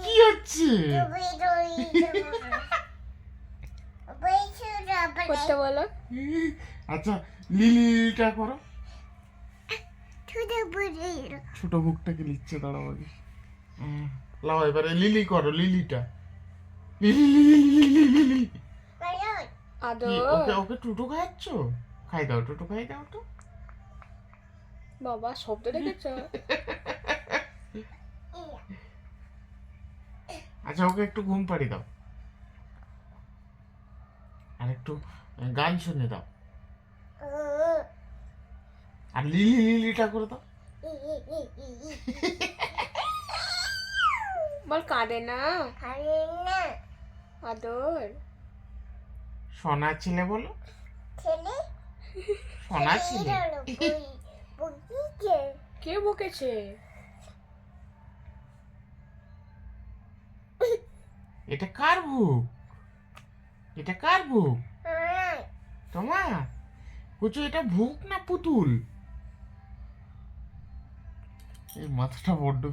কি হচ্ছে করতে বলো। আচ্ছা লিলিটা করো, ছোট মুখটাকে লিখছে, দাঁড়াও আগে। লাও এবারে লিলি করো, লিলিটা, লিলি লিলি লিলি লিলি। কি, আদর ওকে ওকে টুটু খাওয়াচ্ছ? খাই দাও, টুটু খাই দাও তো। বাবা শব্দ দেখেছো? আচ্ছা ওকে একটু ঘুম পাড়ি দাও, আর একটু গান শুনে দাও, আর লিলি লিলিটা করে দাও। বল কাঁদে না আদর। সোনা ছেলে বলো, সোনা ছেলে। কে বকেছে? এটা কার বুক? এটা কার বুক? তোমার? কুচু এটা ভুক না পুতুল? এই মাথাটা বড্ড